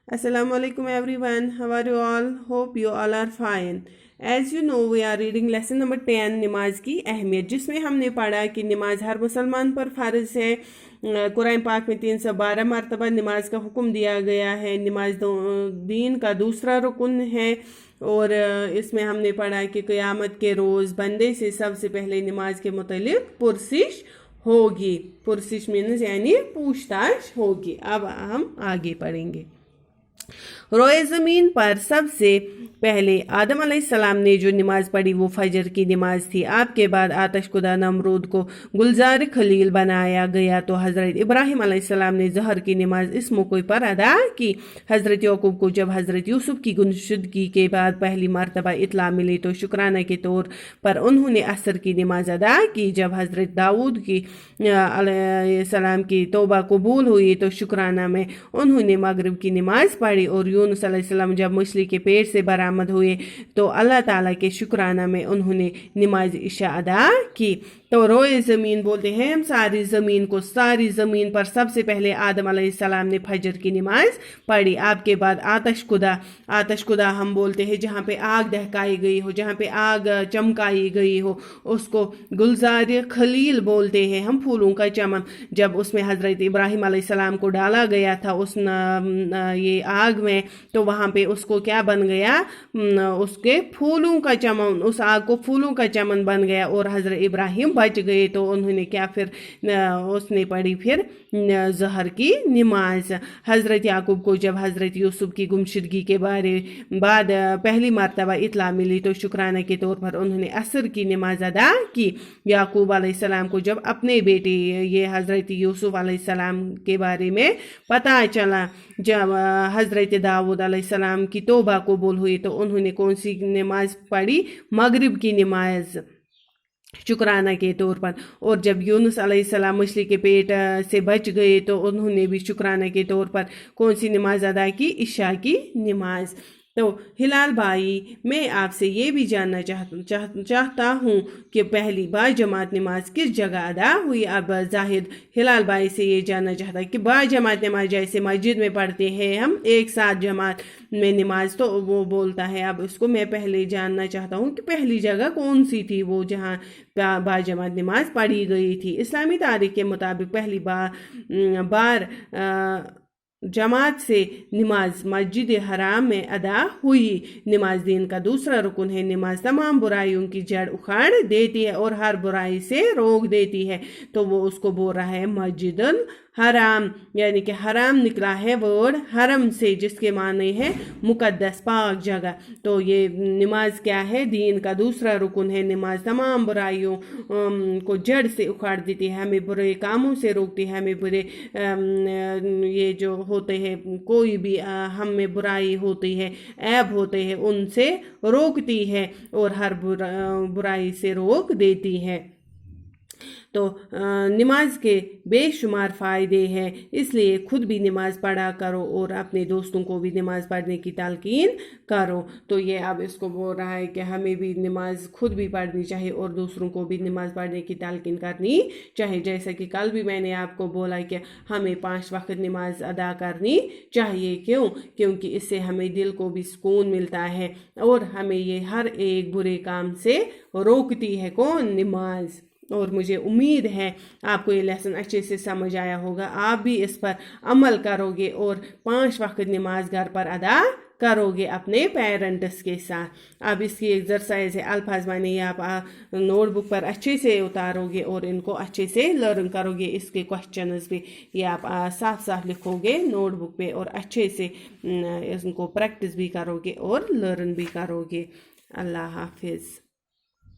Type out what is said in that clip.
Assalamu alaikum everyone. How are you all? Hope you all are fine. As you know, we are reading lesson number 10 नमाज की अहमियत, जिसमें हमने पढ़ा कि नमाज हर मुसलमान पर फ़र्ज है। कुरान पाक में 312 मरतबा नमाज का हुक्म दिया गया है। नमाज दीन का दूसरा रुकन है। और इसमें हमने पढ़ा कि क़यामत के रोज़ बंदे से सबसे पहले नमाज के मुतल्लिक़ पुरसिश होगी। पुरसिश मीन्स यानी पूछताछ होगी। अब हम आगे पढ़ेंगे। रोए ज़मीन पर सबसे पहले आदम अलैहिस्सलाम ने जो नमाज पढ़ी वो फजर की नमाज थी। आपके बाद आतश कुदा नमरूद को गुलजार खलील बनाया गया तो हज़रत इब्राहिम अलैहिस्सलाम ने ज़हर की नमाज इस मौके पर अदा की। हज़रत याकूब को जब हज़रत यूसुफ की गुमशुदगी के बाद पहली मरतबा इत्ला मिली तो शुक्राना के तौर पर उन्होंने असर की नमाज अदा की। जब हज़रत दाऊद की अलैहिस्सलाम की तौबा कबूल हुई तो शुक्राना में उन्होंने मगरिब की नमाज पढ़ी। और यूनुस अलैहिस्सलाम जब मछली के पेट से बरामद हुए तो अल्लाह ताला के शुक्राना में उन्होंने नमाज इशा अदा की। तो रोए ज़मीन बोलते हैं हम सारी ज़मीन पर सबसे पहले आदम अलैहिस्सलाम ने फजर की नमाज पढ़ी। आपके बाद आतश कुदा हम बोलते हैं जहाँ पे आग दहकाई गई हो, जहाँ पे आग चमकाई गई हो, उसको गुलजार खलील बोलते हैं हम, फूलों का चमन। जब उसमें हज़रत इब्राहिम अलैहिस्सलाम को डाला गया था उस ये आग में, तो वहाँ पे उसको क्या बन गया, उसके फूलों का चमन, उस आग को फूलों का चमन बन गया और हज़रत इब्राहिम बच गए। तो उन्होंने क्या फिर उसने पढ़ी फिर ज़हर की नमाज। हज़रत याकूब को जब हज़रत यूसुफ की गुमशुदगी के बाद पहली मरतबा इत्ला मिली तो शुक्राना के तौर पर उन्होंने असर की नमाज अदा की। याकूब अलैहिस्सलाम को जब अपने बेटे ये हज़रत यूसुफ अलैहिस्सलाम के बारे में पता चला, जब हज़रत दाऊद अलैहिस्सलाम की तौबा कबूल हुई तो उन्होंने कौन सी नमाज पढ़ी, मगरिब की नमाज शुक्राना के तौर पर। और जब यूनुस अलैहिस्सलाम मछली के पेट से बच गए तो उन्होंने भी शुक्राना के तौर पर कौन सी नमाज अदा की, इशा की नमाज। तो हिलाल भाई, मैं आपसे ये भी जानना चाहता हूँ कि पहली बार जमात नमाज किस जगह अदा हुई। अब जाहिद हिलाल भाई से ये जानना चाहता है कि बार जमात नमाज जैसे मस्जिद में पढ़ते हैं हम एक साथ जमात में नमाज, तो वो बोलता है। अब उसको मैं पहले जानना चाहता हूँ कि पहली जगह कौन सी थी वो जहाँ बार जमात नमाज पढ़ी गई थी। इस्लामी तारीख के मुताबिक पहली बार जमात से नमाज मस्जिद हराम में अदा हुई। नमाज दीन का दूसरा रुकन है। नमाज तमाम बुराइयों की जड़ उखाड़ देती है और हर बुराई से रोक देती है। तो वो उसको बोल रहा है मस्जिदुल हराम, यानी कि हराम निकला है वर्ड हरम से, जिसके माने है मुकद्दस पाक जगह। तो ये नमाज क्या है, दीन का दूसरा रुकन है। नमाज तमाम बुराइयों को जड़ से उखाड़ देती है, हमें बुरे कामों से रोकती है, हमें बुरे ये जो होते हैं कोई भी हम में बुराई होती है, ऐब होते हैं, उनसे रोकती है और हर बुराई से रोक देती है। तो नमाज के बेशुमार फ़ायदे हैं, इसलिए खुद भी नमाज पढ़ा करो और अपने दोस्तों को भी नमाज पढ़ने की तालकीन करो। तो ये अब इसको बोल रहा है कि हमें भी नमाज खुद भी पढ़नी चाहिए और दूसरों को भी नमाज पढ़ने की तालकीन करनी चाहिए। जैसा कि कल भी मैंने आपको बोला कि हमें 5 वक्त नमाज अदा करनी चाहिए। क्योंकि इससे हमें दिल को भी सुकून मिलता है और हमें ये हर एक बुरे काम से रोकती है, कौन, नमाज। और मुझे उम्मीद है आपको ये लेसन अच्छे से समझ आया होगा, आप भी इस पर अमल करोगे और 5 वक्त नमाज घर पर अदा करोगे अपने पेरेंट्स के साथ। अब इसकी एक्सरसाइज है, अल्फाज माने आप नोटबुक पर अच्छे से उतारोगे और इनको अच्छे से लर्न करोगे। इसके क्वेश्चंस भी ये आप साफ साफ लिखोगे नोटबुक पे और अच्छे से इनको प्रैक्टिस भी करोगे और लर्न भी करोगे। अल्लाह हाफिज़।